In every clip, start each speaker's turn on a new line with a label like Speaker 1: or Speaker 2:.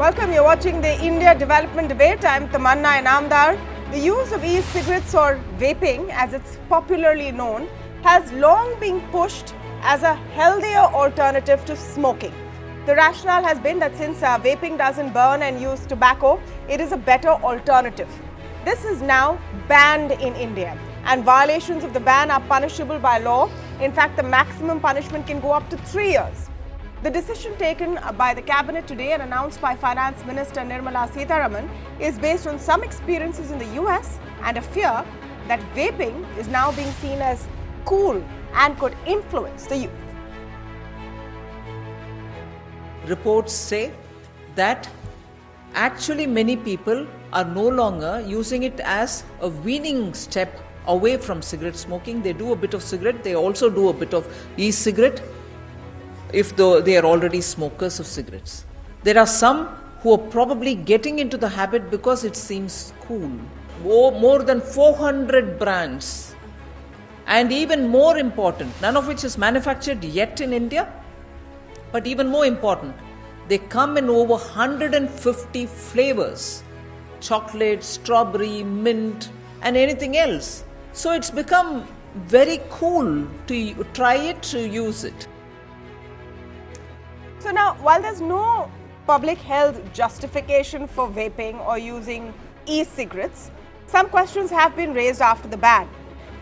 Speaker 1: Welcome, you're watching the India Development Debate. I'm Tamanna Inamdar. The use of e-cigarettes or vaping, as it's popularly known, has long been pushed as a healthier alternative to smoking. The rationale has been that since vaping doesn't burn and use tobacco, it is a better alternative. This is now banned in India, and violations of the ban are punishable by law. In fact, the maximum punishment can go up to 3 years. The decision taken by the cabinet today and announced by Finance Minister Nirmala Sitharaman is based on some experiences in the US and a fear that vaping is now being seen as cool and could influence the youth.
Speaker 2: Reports say that actually many people are no longer using it as a weaning step away from cigarette smoking. They do a bit of cigarette, they also do a bit of e-cigarette if they are already smokers of cigarettes. There are some who are probably getting into the habit because it seems cool. More than 400 brands, and even more important, none of which is manufactured yet in India, but even more important, they come in over 150 flavors: chocolate, strawberry, mint, and anything else. So it's become very cool to try it, to use it.
Speaker 1: So now, while there's no public health justification for vaping or using e-cigarettes, some questions have been raised after the ban.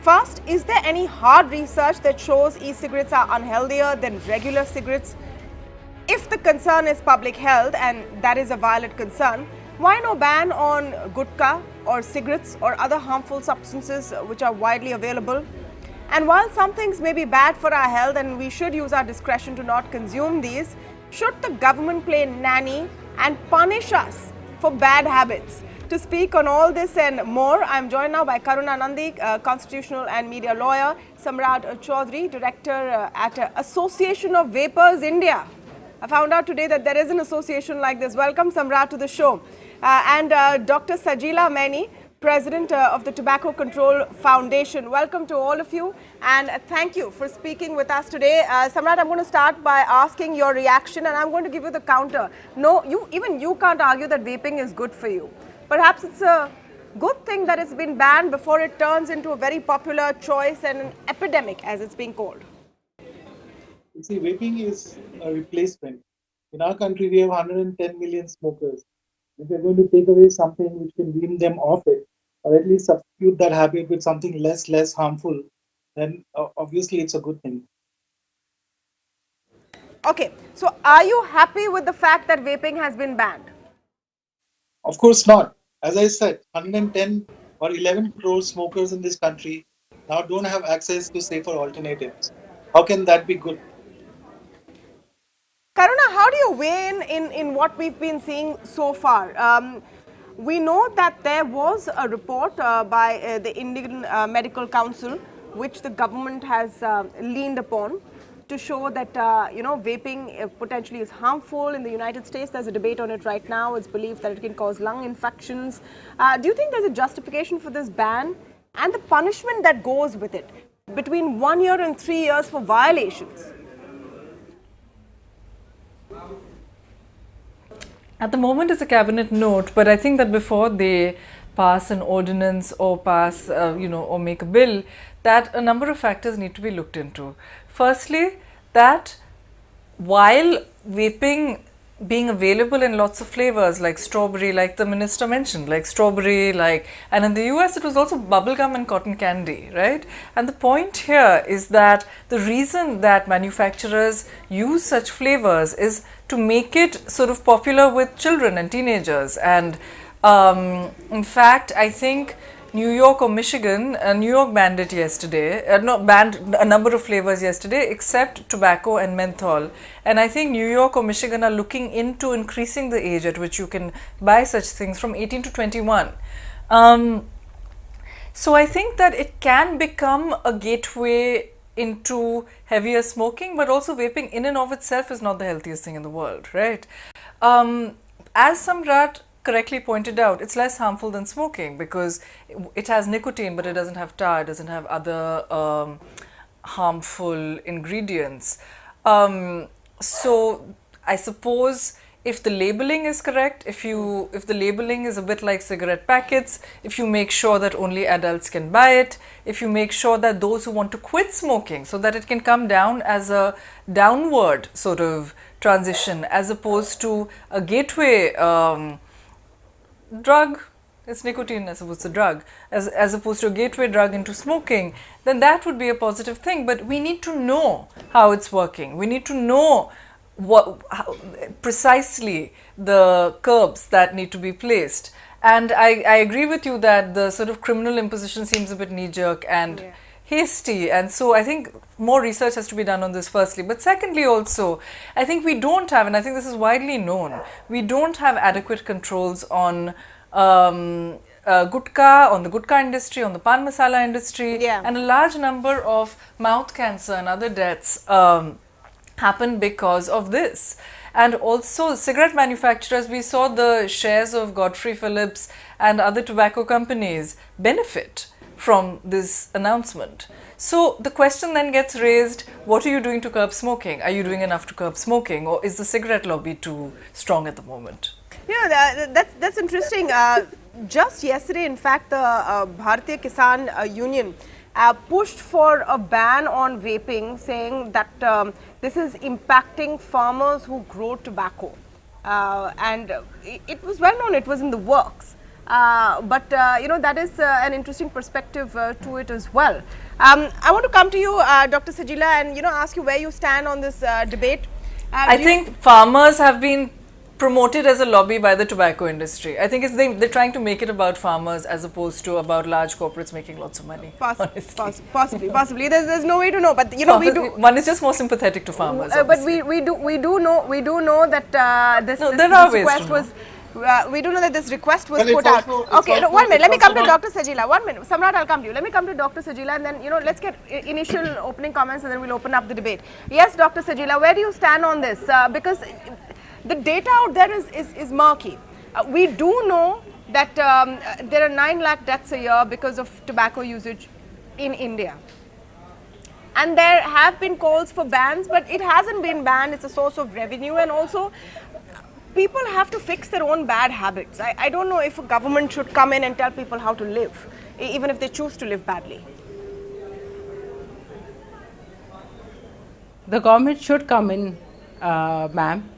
Speaker 1: First, is there any hard research that shows e-cigarettes are unhealthier than regular cigarettes? If the concern is public health, and that is a valid concern, why no ban on gutka or cigarettes or other harmful substances which are widely available? And while some things may be bad for our health and we should use our discretion to not consume these, should the government play nanny and punish us for bad habits? To speak on all this and more, I am joined now by Karuna Nandi, constitutional and media lawyer, Samrat Chaudhary, director at Association of Vapers India. I found out today that there is an association like this. Welcome, Samrat, to the show. And Dr. Sajila Maini, President of the Tobacco Control Foundation. Welcome to all of you, and thank you for speaking with us today. Samrat, I'm going to start by asking your reaction, and I'm going to give you the counter. No, even you can't argue that vaping is good for you. Perhaps it's a good thing that it's been banned before it turns into a very popular choice and an epidemic, as it's being called.
Speaker 3: You see, vaping is a replacement. In our country, we have 110 million smokers. If we're going to take away something which can wean them off it, or at least substitute that habit with something less harmful, then obviously it's a good thing.
Speaker 1: Okay, so are you happy with the fact that vaping has been banned?
Speaker 3: Of course not. As I said, 110 or 11 crore smokers in this country now don't have access to safer alternatives. How can that be good?
Speaker 1: Karuna, how do you weigh in what we've been seeing so far? We know that there was a report by the Indian Medical Council, which the government has leaned upon to show that, vaping potentially is harmful. In the United States, there's a debate on it right now. It's believed that it can cause lung infections. Do you think there's a justification for this ban and the punishment that goes with it, between 1 year and 3 years for violations?
Speaker 4: At the moment, it's a cabinet note, but I think that before they pass an ordinance or pass, or make a bill, that a number of factors need to be looked into. Firstly, that while vaping being available in lots of flavors like strawberry, like the minister mentioned, like strawberry, and in the US it was also bubblegum and cotton candy, right? And the point here is that the reason that manufacturers use such flavors is to make it sort of popular with children and teenagers. And in fact, I think New York or Michigan, New York banned it yesterday, banned a number of flavors yesterday except tobacco and menthol. And I think New York or Michigan are looking into increasing the age at which you can buy such things from 18 to 21. So I think that it can become a gateway into heavier smoking, but also vaping in and of itself is not the healthiest thing in the world, right? As Samrat correctly pointed out, it's less harmful than smoking because it has nicotine, but it doesn't have tar, it doesn't have other harmful ingredients. So I suppose if the labeling is correct, if the labeling is a bit like cigarette packets, if you make sure that only adults can buy it, if you make sure that those who want to quit smoking, so that it can come down as a downward sort of transition as opposed to a gateway drug. It's nicotine, I suppose, a drug, as opposed to a gateway drug into smoking, then that would be a positive thing. But we need to know how it's working. We need to know how precisely the curbs that need to be placed. And I agree with you that the sort of criminal imposition seems a bit knee-jerk and hasty, and so I think more research has to be done on this firstly. But secondly also, I think we don't have, and I think this is widely known, we don't have adequate controls on gutka, on the gutka industry, on the pan masala industry, and a large number of mouth cancer and other deaths happen because of this. And also cigarette manufacturers, we saw the shares of Godfrey Phillips and other tobacco companies benefit from this announcement. So the question then gets raised, what are you doing to curb smoking? Are you doing enough to curb smoking, or is the cigarette lobby too strong at the moment?
Speaker 1: Yeah, that's interesting. Just yesterday, in fact, the Bharatiya Kisan Union pushed for a ban on vaping, saying that this is impacting farmers who grow tobacco. And it was well known, it was in the works. But that is an interesting perspective to it as well. I want to come to you, Dr. Sajila, and ask you where you stand on this debate.
Speaker 4: I think farmers have been promoted as a lobby by the tobacco industry. I think they're trying to make it about farmers as opposed to about large corporates making lots of money.
Speaker 1: Possibly. There's no way to know, but we do.
Speaker 4: One is just more sympathetic to farmers.
Speaker 1: But we do know that this request was. We do know that this request was put out. Okay, no, 1 minute. Let me come to Dr. Sajila. 1 minute. Samrat, I'll come to you. Let me come to Dr. Sajila, and then let's get initial opening comments, and then we'll open up the debate. Yes, Dr. Sajila, where do you stand on this? Because the data out there is murky. We do know that there are 9 lakh deaths a year because of tobacco usage in India. And there have been calls for bans, but it hasn't been banned. It's a source of revenue, and also people have to fix their own bad habits. I don't know if a government should come in and tell people how to live, even if they choose to live badly.
Speaker 5: The government should come in, ma'am.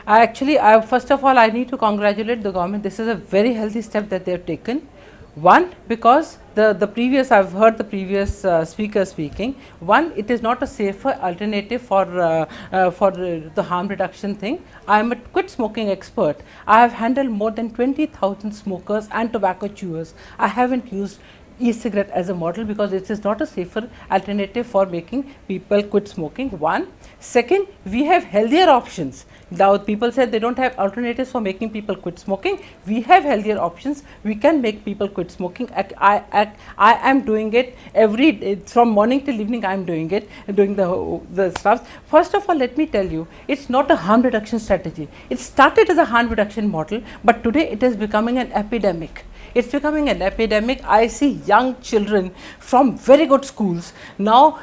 Speaker 5: Actually, first of all, I need to congratulate the government. This is a very healthy step that they have taken. One, because the previous, I've heard the previous speaker speaking. One, it is not a safer alternative for the harm reduction thing. I am a quit smoking expert. I have handled more than 20,000 smokers and tobacco chewers. I haven't used e-cigarette as a model because it is not a safer alternative for making people quit smoking. One. Second, we have healthier options. Now people say they don't have alternatives for making people quit smoking. We have healthier options. We can make people quit smoking. I am doing it every day, from morning till evening. I am doing it, doing the stuff. First of all, let me tell you, it's not a harm reduction strategy. It started as a harm reduction model, but today it is becoming an epidemic. It's becoming an epidemic. I see young children from very good schools now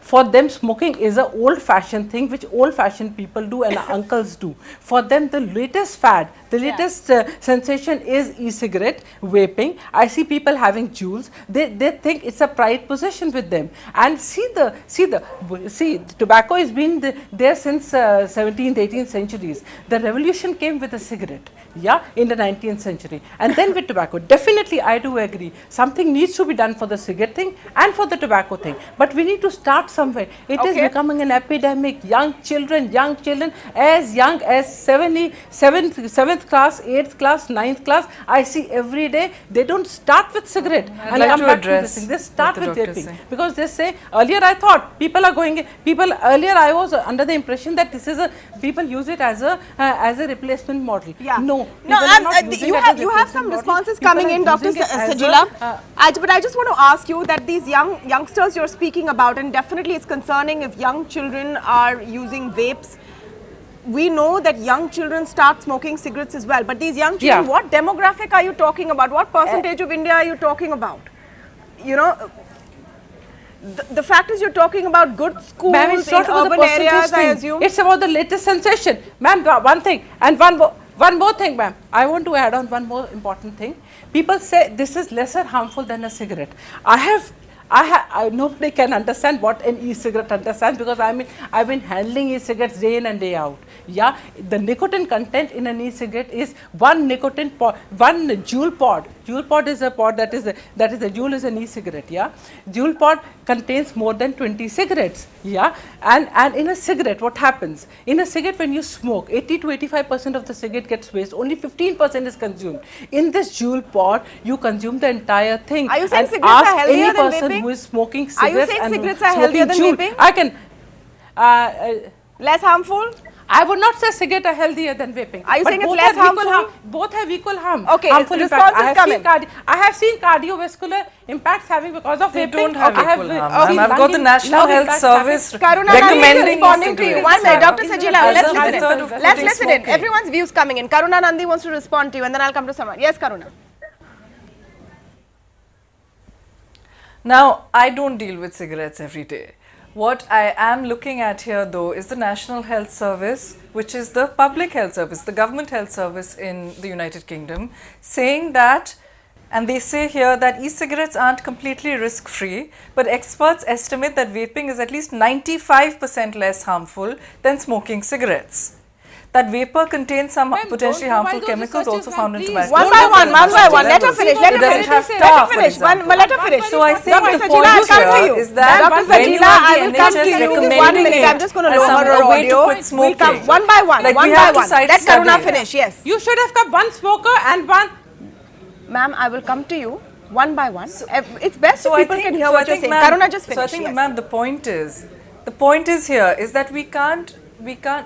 Speaker 5: for them smoking is an old-fashioned thing which old-fashioned people do and uncles do. For them, the latest fad, the latest sensation is e-cigarette, vaping. I see people having jewels. They think it's a pride possession with them. And see, tobacco has been there since 17th, 18th centuries. The revolution came with a cigarette, in the 19th century, and then with tobacco. Definitely, I do agree. Something needs to be done for the cigarette thing and for the tobacco thing. But we need to start somewhere. It is becoming an epidemic. Young children as young as 7th class, 8th class, 9th class. I see every day. They don't start with cigarette and come back to this thing. They start with vaping because they say earlier. I thought earlier I was under the impression that this is people use it as a replacement model. No,
Speaker 1: you have some responses coming in, Dr. Sajila. But I just want to ask you that these youngsters you're speaking about, and definitely it's concerning if young children are using vapes. We know that young children start smoking cigarettes as well, but these young children, what demographic are you talking about? What percentage of India are you talking about? The fact is, you're talking about good schools
Speaker 5: Ma'am, it's
Speaker 1: in
Speaker 5: not about the
Speaker 1: urban areas,
Speaker 5: percentage
Speaker 1: I
Speaker 5: thing.
Speaker 1: assume.
Speaker 5: It's about the latest sensation. Ma'am, one thing and one more thing, ma'am. I want to add on one more important thing. People say this is lesser harmful than a cigarette. Nobody can understand what an e-cigarette understands, because I've been handling e-cigarettes day in and day out. Yeah, the nicotine content in an e-cigarette is one nicotine pod, one jewel pod. Jewel pod is a pod that is a jewel is an e-cigarette. Yeah, jewel pod contains more than 20 cigarettes. Yeah, and in a cigarette, what happens? In a cigarette, when you smoke, 80 to 85% of the cigarette gets waste. Only 15% is consumed. In this jewel pod, you consume the entire thing.
Speaker 1: Are you saying
Speaker 5: And
Speaker 1: cigarettes are
Speaker 5: ask
Speaker 1: healthier
Speaker 5: any
Speaker 1: than
Speaker 5: person
Speaker 1: vaping?
Speaker 5: who is smoking
Speaker 1: Are you
Speaker 5: cigarettes
Speaker 1: saying
Speaker 5: and
Speaker 1: cigarettes are
Speaker 5: smoking
Speaker 1: healthier than
Speaker 5: jewel.
Speaker 1: vaping?
Speaker 5: I can.
Speaker 1: Less harmful?
Speaker 5: I would not say cigarette are healthier than vaping.
Speaker 1: Are you
Speaker 5: but
Speaker 1: saying it's
Speaker 5: both
Speaker 1: less
Speaker 5: have equal
Speaker 1: harmful?
Speaker 5: Both have equal harm.
Speaker 1: Okay,
Speaker 5: harmful
Speaker 1: response
Speaker 5: impact.
Speaker 1: is coming.
Speaker 5: I have seen cardiovascular impacts having because of
Speaker 4: They
Speaker 5: vaping.
Speaker 4: don't have
Speaker 5: I have
Speaker 4: equal harm.
Speaker 5: seen
Speaker 4: Ma'am, I've got the
Speaker 5: lung
Speaker 4: National Health
Speaker 5: impacts
Speaker 4: Service
Speaker 1: Karuna
Speaker 4: recommending
Speaker 1: Nandi is responding to you.
Speaker 4: e-cigarettes.
Speaker 1: One minute, Dr.
Speaker 5: As
Speaker 1: Sajila,
Speaker 5: a
Speaker 1: let's
Speaker 4: method
Speaker 1: listen in.
Speaker 4: of
Speaker 1: Let's
Speaker 4: quitting
Speaker 1: listen in.
Speaker 4: smoking.
Speaker 1: Everyone's views coming in. Karuna Nandi wants to respond to you, and then I'll come to someone. Yes, Karuna.
Speaker 4: Now, I don't deal with cigarettes every day. What I am looking at here, though, is the National Health Service, which is the public health service, the government health service in the United Kingdom, saying that, and they say here that e-cigarettes aren't completely risk-free, but experts estimate that vaping is at least 95% less harmful than smoking cigarettes. That vapor contains some
Speaker 5: Ma'am,
Speaker 4: potentially
Speaker 5: don't
Speaker 4: harmful
Speaker 5: provide those
Speaker 4: chemicals
Speaker 5: researches,
Speaker 4: also found in
Speaker 5: ma'am,
Speaker 4: tobacco.
Speaker 5: please.
Speaker 1: One by one, one by one. Let her finish. Let
Speaker 4: It
Speaker 1: her
Speaker 4: doesn't
Speaker 1: finish.
Speaker 4: have
Speaker 1: Let
Speaker 4: tar,
Speaker 1: her
Speaker 4: for
Speaker 1: finish.
Speaker 4: example.
Speaker 1: Let her finish.
Speaker 4: So I think
Speaker 1: Dr.
Speaker 4: the
Speaker 1: Sajila,
Speaker 4: point
Speaker 1: I'll come to
Speaker 4: here
Speaker 1: you.
Speaker 4: is that
Speaker 1: Dr.
Speaker 4: when you
Speaker 1: Sajila,
Speaker 4: have
Speaker 1: I
Speaker 4: the
Speaker 1: will come
Speaker 4: NHS
Speaker 1: to you. 1
Speaker 4: recommending
Speaker 1: minute. I'm
Speaker 4: it
Speaker 1: just going to
Speaker 4: as
Speaker 1: lower
Speaker 4: some-
Speaker 1: her
Speaker 4: a way to
Speaker 1: audio.
Speaker 4: quit
Speaker 1: We'll come
Speaker 4: smoking.
Speaker 1: one by one.
Speaker 4: Like
Speaker 1: One
Speaker 4: we
Speaker 1: by
Speaker 4: have to
Speaker 1: one.
Speaker 4: cite
Speaker 1: Let Karuna
Speaker 4: studies.
Speaker 1: finish. Yes.
Speaker 5: You should have kept one smoker and one.
Speaker 1: Ma'am, I will come to you one by one. It's best if
Speaker 4: I
Speaker 1: people
Speaker 4: think-
Speaker 1: can hear
Speaker 4: so I
Speaker 1: what you're
Speaker 4: think,
Speaker 1: saying.
Speaker 4: ma'am-
Speaker 1: Karuna, just finish.
Speaker 4: So I think,
Speaker 1: Yes.
Speaker 4: ma'am, the point is here is that we can't,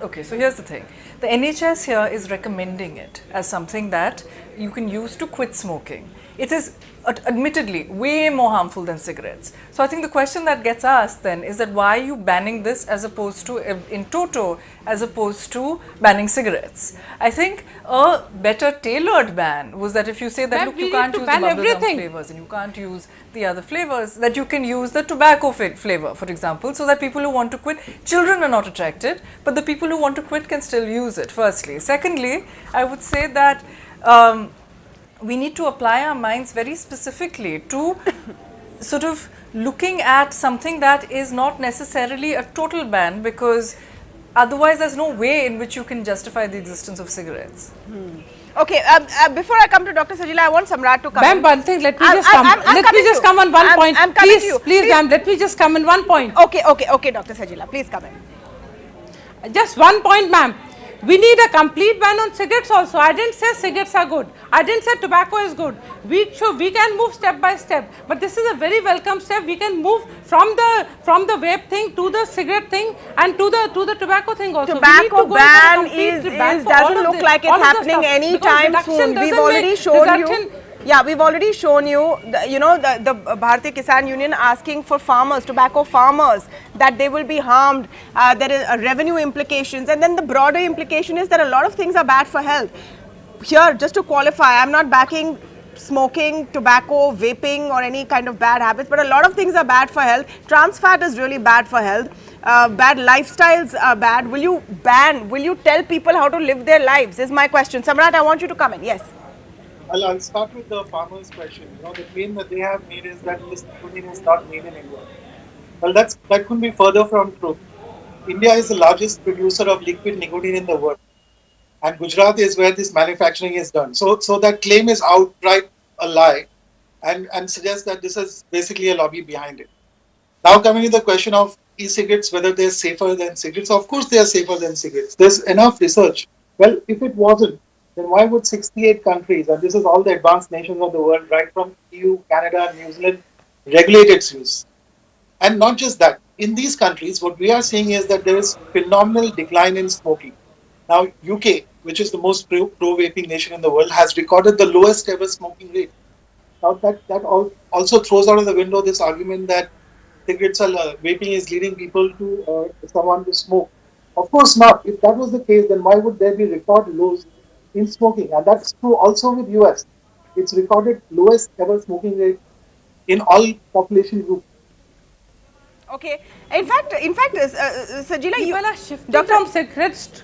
Speaker 4: okay, so here's the thing. The NHS here is recommending it as something that you can use to quit smoking. It is admittedly way more harmful than cigarettes. So I think the question that gets asked then is that why are you banning this as opposed to, in toto, as opposed to banning cigarettes? I think a better tailored ban was that if you say that,
Speaker 5: Ma'am,
Speaker 4: look,
Speaker 5: we
Speaker 4: you
Speaker 5: need
Speaker 4: can't
Speaker 5: to
Speaker 4: use the
Speaker 5: ban
Speaker 4: bubblegum
Speaker 5: everything.
Speaker 4: flavors and you can't use the other flavors, that you can use the tobacco flavor, for example, so that people who want to quit, children are not attracted, but the people who want to quit can still use it, firstly. Secondly, I would say that we need to apply our minds very specifically to sort of looking at something that is not necessarily a total ban, because otherwise there's no way in which you can justify the existence of cigarettes.
Speaker 1: Okay, before I come to Dr. Sajila, I want Samrat to come
Speaker 5: Ma'am,
Speaker 1: in.
Speaker 5: one thing, let me
Speaker 1: I'm
Speaker 5: just come.
Speaker 1: coming
Speaker 5: Let me
Speaker 1: to
Speaker 5: just
Speaker 1: you.
Speaker 5: come on one point.
Speaker 1: I'm coming to you.
Speaker 5: Please, ma'am, let me just come in one point.
Speaker 1: Okay, Dr. Sajila, please come in.
Speaker 5: Just one point, ma'am. We need a complete ban on cigarettes also. I didn't say cigarettes are good. I didn't say tobacco is good. We can move step by step. But this is a very welcome step. We can move from the vape thing to the cigarette thing and to the tobacco thing also.
Speaker 1: Tobacco
Speaker 5: we need to go
Speaker 1: ban
Speaker 5: for a complete ban for all
Speaker 1: doesn't
Speaker 5: of
Speaker 1: look
Speaker 5: this-
Speaker 1: like it's
Speaker 5: all of the
Speaker 1: happening
Speaker 5: stuff.
Speaker 1: anytime
Speaker 5: Because
Speaker 1: soon.
Speaker 5: reduction
Speaker 1: We've
Speaker 5: doesn't
Speaker 1: already
Speaker 5: make-
Speaker 1: shown
Speaker 5: reduction-
Speaker 1: you. Yeah, we've already shown you, the Bharatiya Kisan Union asking for farmers, tobacco farmers, that they will be harmed. There is revenue implications, and then the broader implication is that a lot of things are bad for health. Here, just to qualify, I'm not backing smoking, tobacco, vaping, or any kind of bad habits, but a lot of things are bad for health. Trans fat is really bad for health. Bad lifestyles are bad. Will you tell people how to live their lives? Is my question. Samrat, I want you to come in. Yes.
Speaker 3: I'll start with the farmer's question. The claim that they have made is that this nicotine is not made in India. Well, that couldn't be further from truth. India is the largest producer of liquid nicotine in the world, and Gujarat is where this manufacturing is done. So that claim is outright a lie, and suggests that this is basically a lobby behind it. Now coming to the question of e-cigarettes, whether they're safer than cigarettes. Of course they are safer than cigarettes. There's enough research. Well, if it wasn't, then why would 68 countries, and this is all the advanced nations of the world, right from EU, Canada, New Zealand, regulate its use? And not just that, in these countries, what we are seeing is that there is phenomenal decline in smoking. Now, UK, which is the most pro-vaping nation in the world, has recorded the lowest ever smoking rate. Now, that also throws out of the window this argument that cigarettes are vaping is leading people to someone to smoke. Of course not. If that was the case, then why would there be record lows in smoking? And that's true also with US. It's recorded lowest ever smoking rate in all population groups.
Speaker 1: Okay. In fact, Sajila,
Speaker 5: People are shifting
Speaker 1: Doctor,
Speaker 5: from cigarettes.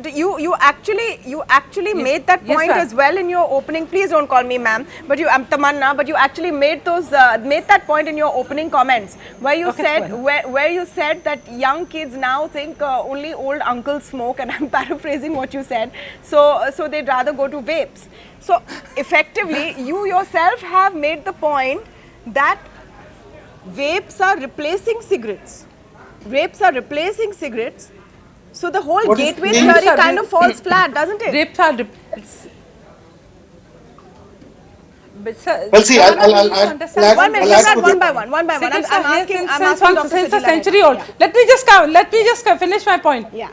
Speaker 1: you actually made that
Speaker 5: Yes,
Speaker 1: point
Speaker 5: ma'am.
Speaker 1: as well in your opening. Please don't call me ma'am, but I'm Tamanna. But you actually made that point in your opening comments where you
Speaker 5: Okay,
Speaker 1: said
Speaker 5: Tamanna.
Speaker 1: where you said that young kids now think only old uncles smoke, and I'm paraphrasing what you said. So they'd rather go to vapes. So effectively, you yourself have made the point that vapes are replacing cigarettes. Vapes are replacing cigarettes. So the whole
Speaker 3: What is
Speaker 1: gateway
Speaker 3: saying-
Speaker 1: theory kind of falls flat, doesn't it?
Speaker 5: Rapes are. But sir,
Speaker 3: Well, see,
Speaker 5: Tamanna,
Speaker 3: I'll
Speaker 5: we need to
Speaker 3: add-
Speaker 5: understand
Speaker 3: I'll add-
Speaker 1: One minute,
Speaker 3: I'll add
Speaker 1: Samrat,
Speaker 3: to
Speaker 1: one
Speaker 3: the-
Speaker 1: by one. I'm
Speaker 5: cigarettes
Speaker 1: asking Dr.
Speaker 5: since a
Speaker 1: Sajila
Speaker 5: century
Speaker 1: right
Speaker 5: old.
Speaker 1: now. Yeah.
Speaker 5: Let me just finish my point.
Speaker 1: Yeah.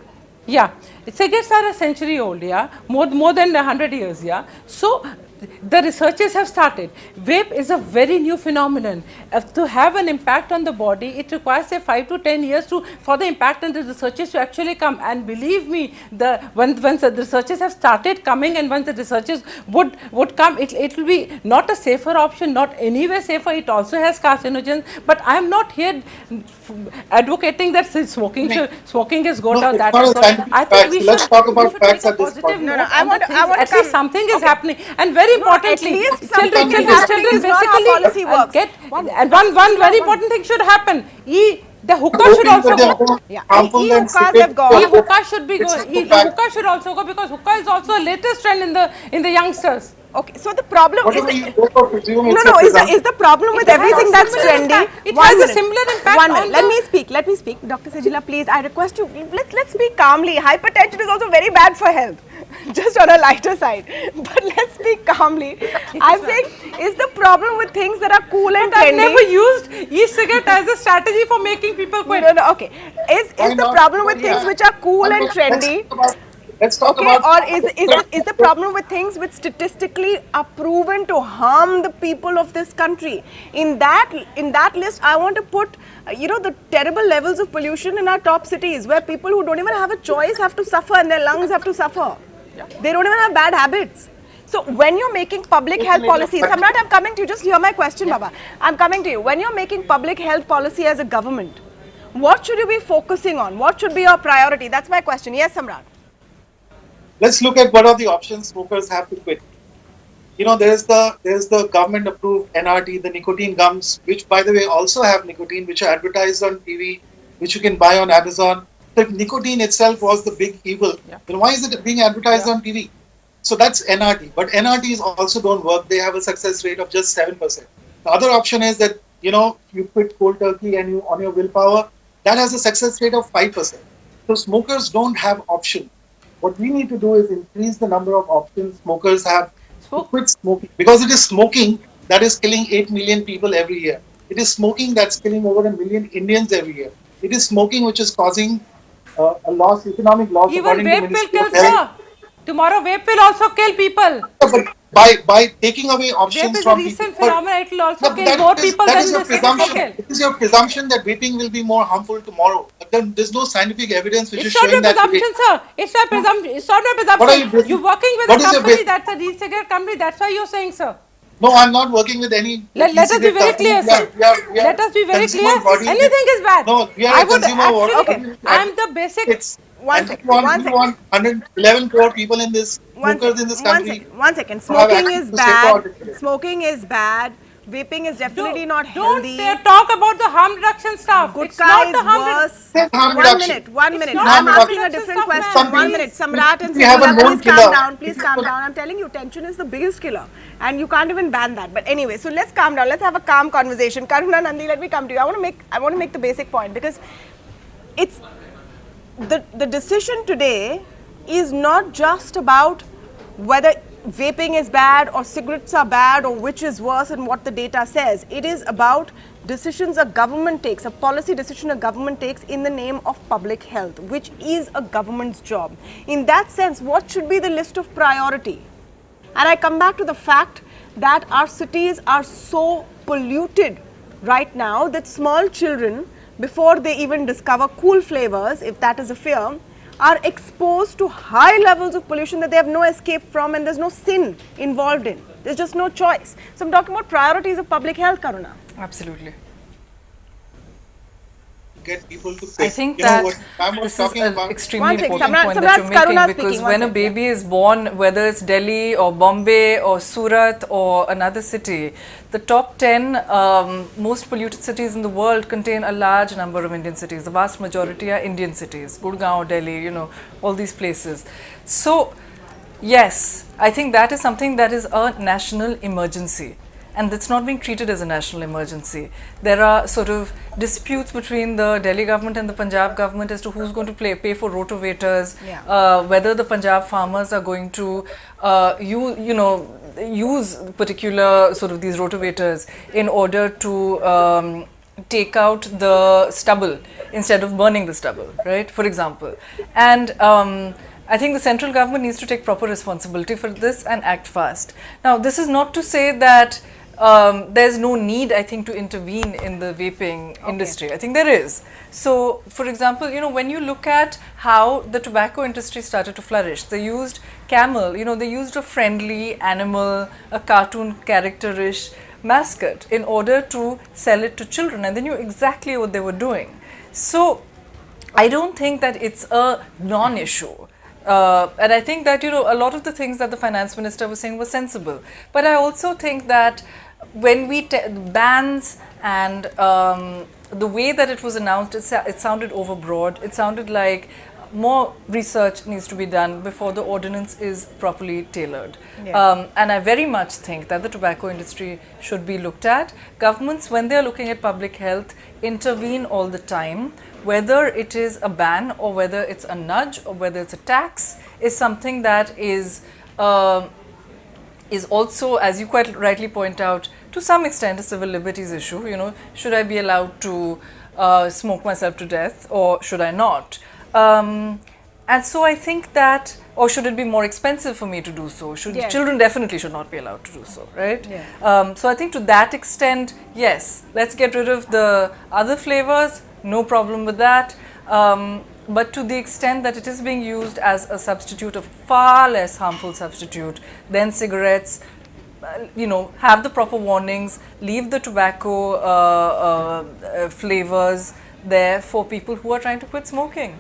Speaker 5: Yeah, cigarettes are a century old, yeah, more than 100 years, yeah. So the researchers have started. Vape is a very new phenomenon. To have an impact on the body, it requires say 5 to 10 years for the impact and the researchers to actually come. And believe me, once the researchers have started coming, and once the researchers would come, it will be not a safer option, not anywhere safer. It also has carcinogens. But I am not here advocating that smoking is good
Speaker 3: No,
Speaker 5: or
Speaker 3: it's
Speaker 5: that
Speaker 3: not
Speaker 5: is
Speaker 3: a
Speaker 5: good.
Speaker 3: scientific
Speaker 5: I think
Speaker 3: fact.
Speaker 5: we
Speaker 3: Let's
Speaker 5: should
Speaker 3: talk about
Speaker 5: take
Speaker 3: facts
Speaker 5: a
Speaker 3: at this
Speaker 5: positive
Speaker 3: point.
Speaker 5: note.
Speaker 1: No, I
Speaker 5: on
Speaker 1: want
Speaker 5: the
Speaker 1: to-
Speaker 5: things.
Speaker 1: I want to
Speaker 5: At least
Speaker 1: come-
Speaker 5: something is
Speaker 1: okay.
Speaker 5: happening, and very importantly,
Speaker 1: at least something
Speaker 5: children
Speaker 1: is happening is not how
Speaker 5: basically
Speaker 1: policy works.
Speaker 5: get
Speaker 1: One-
Speaker 5: and one very important thing should happen. The hookah should
Speaker 3: Hoping
Speaker 5: also
Speaker 3: that they are
Speaker 5: go.
Speaker 3: more
Speaker 1: Yeah.
Speaker 3: harmful than
Speaker 1: E-hookahs have
Speaker 3: cigarettes.
Speaker 1: gone.
Speaker 5: Hookah should be go.
Speaker 3: It's a
Speaker 5: The
Speaker 3: fact.
Speaker 5: hookah should also go, because hookah is also a latest trend in the youngsters.
Speaker 1: Okay, so the problem
Speaker 3: Whatever
Speaker 1: is
Speaker 3: you go for presume,
Speaker 1: no,
Speaker 3: it's
Speaker 1: no.
Speaker 3: a
Speaker 1: Is
Speaker 3: presumption.
Speaker 1: the problem with
Speaker 5: It has
Speaker 1: everything
Speaker 5: a
Speaker 1: that's
Speaker 5: similar
Speaker 1: trendy?
Speaker 5: impact. It
Speaker 1: One
Speaker 5: has a
Speaker 1: minute.
Speaker 5: similar impact
Speaker 1: 1 minute.
Speaker 5: on
Speaker 1: Let
Speaker 5: the-
Speaker 1: me speak. Let me speak. Dr. Sajila, please. I request you. Let's speak calmly. Hypertension is also very bad for health. Just on a lighter side. But let's speak calmly. I'm saying, is the problem with things that are cool and
Speaker 5: But I've
Speaker 1: trendy?
Speaker 5: never used e-cigarette as a strategy for making people quit.
Speaker 1: No, no. Okay. Is
Speaker 3: Why
Speaker 1: the
Speaker 3: not?
Speaker 1: problem with
Speaker 3: Yeah.
Speaker 1: things which are cool and
Speaker 3: Let's
Speaker 1: trendy?
Speaker 3: talk
Speaker 1: Okay,
Speaker 3: about.
Speaker 1: or is the problem with things which statistically are proven to harm the people of this country? In that list, I want to put the terrible levels of pollution in our top cities, where people who don't even have a choice have to suffer, and their lungs have to suffer. They don't even have bad habits. So when you're making public health policies, Samrat, I'm coming to you. Just hear my question, Baba. I'm coming to you. When you're making public health policy as a government, what should you be focusing on? What should be your priority? That's my question. Yes, Samrat.
Speaker 3: Let's look at what are the options smokers have to quit. There's the government approved NRT, the nicotine gums, which by the way also have nicotine, which are advertised on TV, which you can buy on Amazon. So if nicotine itself was the big evil, then why is it being advertised on TV? So that's NRT. But NRTs also don't work. They have a success rate of just 7%. The other option is that, you quit cold turkey and you on your willpower, that has a success rate of 5%. So smokers don't have options. What we need to do is increase the number of options smokers have to quit smoking. Because it is smoking that is killing 8 million people every year. It is smoking that's killing over 1 million Indians every year. It is smoking which is causing economic loss.
Speaker 5: Even
Speaker 3: according to
Speaker 5: vape will
Speaker 3: Ministry
Speaker 5: kill,
Speaker 3: of Health.
Speaker 5: sir. Tomorrow vape will also kill people.
Speaker 3: But by taking away
Speaker 5: Vape
Speaker 3: options
Speaker 5: is a
Speaker 3: from
Speaker 5: recent
Speaker 3: people,
Speaker 5: phenomenon. It will also
Speaker 3: but
Speaker 5: kill more people
Speaker 3: that
Speaker 5: than
Speaker 3: is
Speaker 5: the
Speaker 3: your
Speaker 5: cigarettes will
Speaker 3: presumption.
Speaker 5: kill.
Speaker 3: It is your presumption that vaping will be more harmful tomorrow. But then there's no scientific evidence which
Speaker 5: It's
Speaker 3: is
Speaker 5: not
Speaker 3: showing
Speaker 5: a
Speaker 3: that.
Speaker 5: presumption, sir. It's not a presumption. It's not a
Speaker 3: What are you
Speaker 5: presumption.
Speaker 3: basing-
Speaker 5: You're working with
Speaker 3: what
Speaker 5: a
Speaker 3: is your
Speaker 5: company
Speaker 3: base-
Speaker 5: that's a e-cigarette company. That's why you're saying, sir.
Speaker 3: No, I'm not working with any.
Speaker 5: Let us be very clear, sir. Let us be very clear. Anything is bad.
Speaker 3: No, we are
Speaker 5: I
Speaker 3: a
Speaker 5: would
Speaker 3: consumer
Speaker 5: actually.
Speaker 3: body.
Speaker 5: I'm the basic.
Speaker 3: It's
Speaker 1: One
Speaker 3: and
Speaker 1: second,
Speaker 3: we want,
Speaker 1: one
Speaker 3: we
Speaker 1: second.
Speaker 3: want 111 crore people in this
Speaker 1: One
Speaker 3: smokers in this
Speaker 1: second,
Speaker 3: country.
Speaker 1: One second.
Speaker 3: to have
Speaker 1: Smoking
Speaker 3: access
Speaker 1: is
Speaker 3: to safer
Speaker 1: bad.
Speaker 3: alternatives.
Speaker 1: Smoking is bad. Vaping is definitely not healthy.
Speaker 5: Don't talk about the harm reduction stuff. It's
Speaker 1: Gutka
Speaker 5: not
Speaker 1: is
Speaker 5: the harm
Speaker 1: worse.
Speaker 3: It's harm
Speaker 1: One
Speaker 3: reduction.
Speaker 1: minute, 1 minute.
Speaker 5: not
Speaker 1: I'm
Speaker 3: harm
Speaker 1: asking a
Speaker 5: reduction
Speaker 1: different
Speaker 5: stuff,
Speaker 1: question.
Speaker 5: ma'am.
Speaker 1: 1 minute. Samrat and
Speaker 3: we have a
Speaker 1: Sajila,
Speaker 3: known
Speaker 1: please calm
Speaker 3: killer.
Speaker 1: down. Please calm down. I'm telling you, tension is the biggest killer. And you can't even ban that. But anyway, so let's calm down. Let's have a calm conversation. Karuna Nandi, let me come to you. I want to make the basic point, because it's the decision today is not just about whether vaping is bad or cigarettes are bad or which is worse and what the data says. It is about decisions a government takes, a policy decision a government takes in the name of public health, which is a government's job. In that sense, what should be the list of priority? And I come back to the fact that our cities are so polluted right now that small children, before they even discover cool flavors, if that is a fear, are exposed to high levels of pollution that they have no escape from, and there's no sin involved in. There's just no choice. So I'm talking about priorities of public health, Karuna.
Speaker 4: Absolutely.
Speaker 3: get people to pay.
Speaker 4: I think
Speaker 3: You know
Speaker 4: that
Speaker 3: what Pam was
Speaker 4: this is
Speaker 3: talking
Speaker 4: an
Speaker 3: about?
Speaker 4: extremely
Speaker 1: One sec,
Speaker 4: important
Speaker 1: Samrat-
Speaker 4: point that you're
Speaker 1: Samrat's Karuna
Speaker 4: making, because
Speaker 1: speaking, one
Speaker 4: when a
Speaker 1: sec,
Speaker 4: baby is born, whether it's Delhi or Bombay or Surat or another city, the top 10 most polluted cities in the world contain a large number of Indian cities. The vast majority are Indian cities, Gurgaon, Delhi, you know, all these places. So, yes, I think that is something that is a national emergency, and that's not being treated as a national emergency. There are sort of disputes between the Delhi government and the Punjab government as to who's going to pay for rotovators, whether the Punjab farmers are going to use particular sort of these rotovators in order to take out the stubble instead of burning the stubble, right, for example. And I think the central government needs to take proper responsibility for this and act fast. Now, this is not to say that there's no need, I think, to intervene in the vaping industry. I think there is. So, for example, you know, when you look at how the tobacco industry started to flourish, they used camel, you know, they used a friendly animal, a cartoon character-ish mascot in order to sell it to children, and they knew exactly what they were doing. So, I don't think that it's a non-issue. And I think that, you know, a lot of the things that the finance minister was saying was sensible. But I also think that when we bans and the way that it was announced, it sounded overbroad. It sounded like more research needs to be done before the ordinance is properly tailored. And I very much think that the tobacco industry should be looked at. Governments, when they are looking at public health, intervene all the time. Whether it is a ban or whether it's a nudge or whether it's a tax is something that is also, as you quite rightly point out, to some extent a civil liberties issue. You know, should I be allowed to smoke myself to death or should I not? And so I think that, or should it be more expensive for me to do so? Children definitely should not be allowed to do so, right? So I think to that extent, yes, let's get rid of the other flavors. No problem with that. But to the extent that it is being used as a substitute, a far less harmful substitute than cigarettes, you know, have the proper warnings, leave the tobacco flavors there for people who are trying to quit smoking.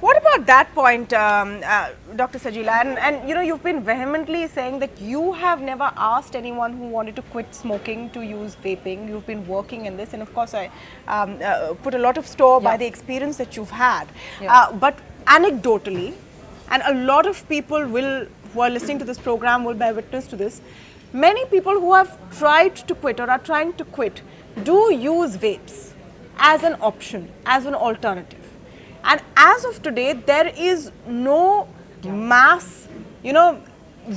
Speaker 1: What about that point, Dr. Sajila? And you know, you've been vehemently saying that you have never asked anyone who wanted to quit smoking to use vaping. You've been working in this, and of course, I put a lot of store by the experience that you've had. But anecdotally, and a lot of people who are listening to this program will bear witness to this. Many people who have tried to quit or are trying to quit do use vapes as an option, as an alternative. And as of today, there is no mass, you know,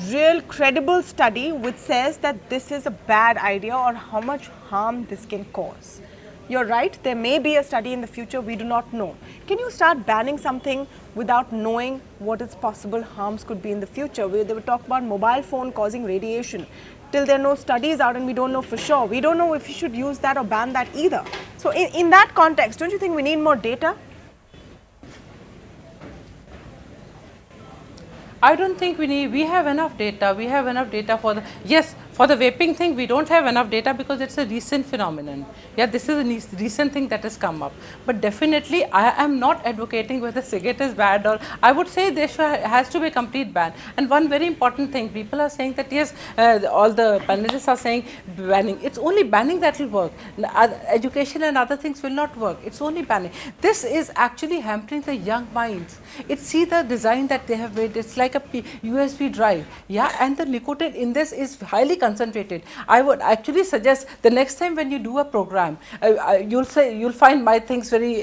Speaker 1: real credible study which says that this is a bad idea or how much harm this can cause. You're right, there may be a study in the future, we do not know. Can you start banning something without knowing what its possible harms could be in the future? They were talking about mobile phone causing radiation. Till there are no studies out and we don't know for sure. We don't know if we should use that or ban that either. So in that context, don't you think we need more data?
Speaker 5: I don't think we have enough data. We have enough data for for the vaping thing, we don't have enough data because it's a recent phenomenon. Yeah, this is a recent thing that has come up. But definitely, I am not advocating whether cigarette is bad or, I would say there has to be a complete ban. And one very important thing, people are saying that yes, all the panelists are saying banning. It's only banning that will work. Education and other things will not work. It's only banning. This is actually hampering the young minds. See the design that they have made. It's like a USB drive. Yeah, and the nicotine in this is highly concentrated. I would actually suggest the next time when you do a program, you'll find my things very,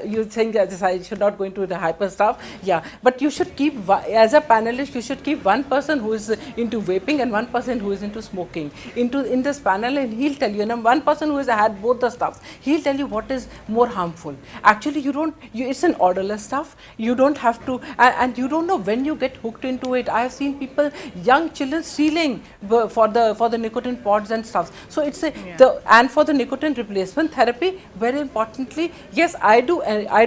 Speaker 5: you think that I should not go into the hyper stuff. Yeah, but you should keep, as a panelist, you should keep one person who is into vaping and one person who is into smoking in this panel, and he'll tell you, and one person who has had both the stuff, he'll tell you what is more harmful. Actually, it's an orderless stuff. You don't have to, and you don't know when you get hooked into it. I have seen people, young children, children stealing for the nicotine pods and stuff. So it's a and for the nicotine replacement therapy, very importantly, yes, I do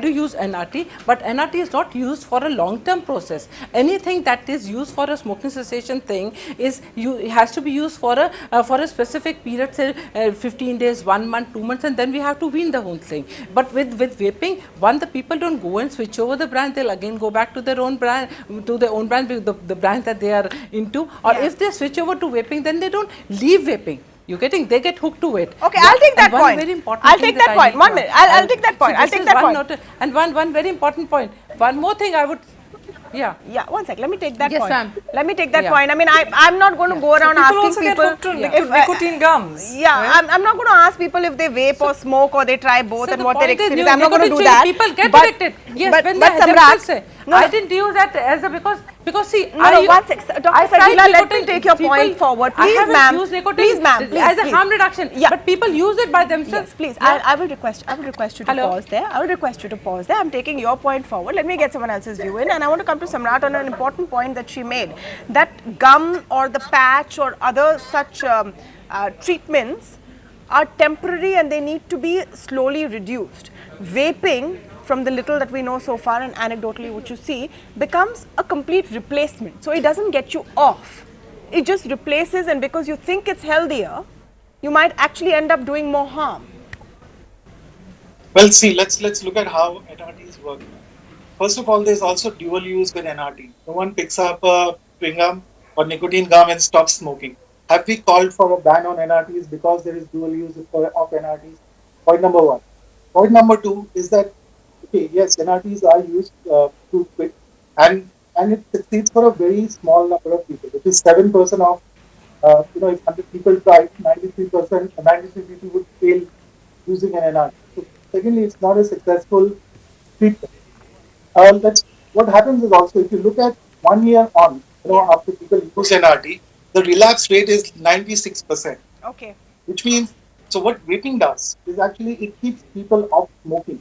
Speaker 5: use NRT, but NRT is not used for a long term process. Anything that is used for a smoking cessation thing it has to be used for a specific period, say 15 days, 1 month, 2 months, and then we have to wean the whole thing. But with vaping, one, the people don't go and switch over the brand, they'll again go back to their own brand, the brand that they are into, or if they switch over to vaping, then they don't leave vaping. You're getting, they get hooked to it.
Speaker 1: Okay, I'll take that point.
Speaker 5: Very important
Speaker 1: I'll take that point. 1 minute. I'll take that point.
Speaker 5: So
Speaker 1: I'll take that point.
Speaker 5: And one very important point. One more thing I would. Yeah.
Speaker 1: 1 sec. Let me take that
Speaker 5: Yes,
Speaker 1: point.
Speaker 5: ma'am.
Speaker 1: Let me take that point. I mean, I'm not going to go around
Speaker 4: People also
Speaker 1: asking
Speaker 4: get
Speaker 1: people
Speaker 4: hooked to
Speaker 1: if
Speaker 4: nicotine gums.
Speaker 1: I'm not going to ask people if they vape or smoke or they try both
Speaker 5: So
Speaker 1: and
Speaker 5: the
Speaker 1: what their
Speaker 5: point is,
Speaker 1: experience. I'm not going to do
Speaker 5: nicotine
Speaker 1: that.
Speaker 5: People get
Speaker 1: but,
Speaker 5: addicted. Yes,
Speaker 1: but,
Speaker 5: when
Speaker 1: but
Speaker 5: they
Speaker 1: Samrat,
Speaker 5: say,
Speaker 1: no,
Speaker 5: I didn't use that as a because see,
Speaker 1: no, 1 sec. Dr. Sajila, let me take your point forward. Please,
Speaker 5: I
Speaker 1: ma'am.
Speaker 5: Use nicotine
Speaker 1: Please, ma'am. Please,
Speaker 5: as a
Speaker 1: please.
Speaker 5: harm reduction.
Speaker 1: Yeah.
Speaker 5: But people use it by themselves.
Speaker 1: Yes, please.
Speaker 5: Yeah.
Speaker 1: I will request you to
Speaker 5: Hello.
Speaker 1: pause there. I will request you to pause there. I'm taking your point forward. Let me get someone else's view in, and I want to come to Samrat on an important point that she made, that gum or the patch or other such treatments are temporary and they need to be slowly reduced. Vaping, from the little that we know so far and anecdotally what you see, becomes a complete replacement. So it doesn't get you off. It just replaces, and because you think it's healthier, you might actually end up doing more harm.
Speaker 3: Well, see, let's look at how NRTs work. First of all, there's also dual use with NRT. No one picks up a chewing gum or nicotine gum and stops smoking. Have we called for a ban on NRTs because there is dual use of NRTs? Point number one. Point number two is that, okay, yes, NRTs are used to quit, and it succeeds for a very small number of people. It is 7% of, if 100 people tried, 93 people would fail using an NRT. So secondly, it's not a successful treatment. What happens is also, if you look at 1 year on, after people use NRT, the relapse rate is 96%.
Speaker 1: Okay.
Speaker 3: Which means, so what vaping does is actually it keeps people off smoking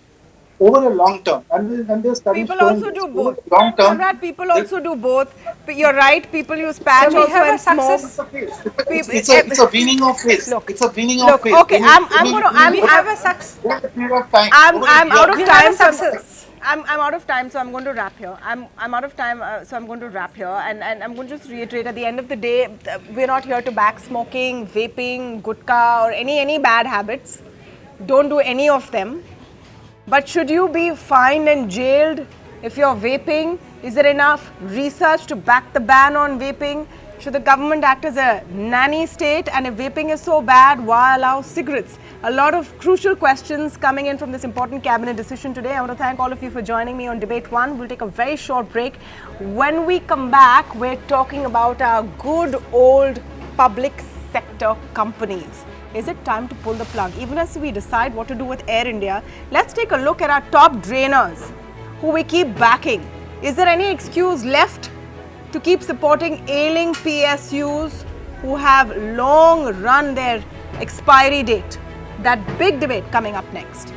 Speaker 3: over a long term. And there's studies
Speaker 1: People
Speaker 3: showing
Speaker 1: also
Speaker 3: this.
Speaker 1: do both.
Speaker 3: Over long term,
Speaker 1: Samrat, people also do both. But you're right, people use patch
Speaker 5: So we
Speaker 1: also
Speaker 5: have a
Speaker 1: and smoke.
Speaker 5: success.
Speaker 3: it's a weaning of face.
Speaker 1: Look,
Speaker 3: It's a weaning of
Speaker 1: Look,
Speaker 3: face.
Speaker 1: okay,
Speaker 5: We have a success.
Speaker 3: Over a period of time.
Speaker 1: I'm out of
Speaker 5: We
Speaker 1: time.
Speaker 5: have a
Speaker 1: So
Speaker 5: success.
Speaker 1: I'm out of time, so I'm going to wrap here. I'm out of time, so I'm going to wrap here, and I'm going to just reiterate. At the end of the day, we're not here to back smoking, vaping, gutka, or any bad habits. Don't do any of them. But should you be fined and jailed if you're vaping? Is there enough research to back the ban on vaping? Should the government act as a nanny state? And if vaping is so bad, why allow cigarettes? A lot of crucial questions coming in from this important cabinet decision today. I want to thank all of you for joining me on Debate 1. We'll take a very short break. When we come back, we're talking about our good old public sector companies. Is it time to pull the plug? Even as we decide what to do with Air India, let's take a look at our top drainers who we keep backing. Is there any excuse left to keep supporting ailing PSUs who have long run their expiry date? That big debate coming up next.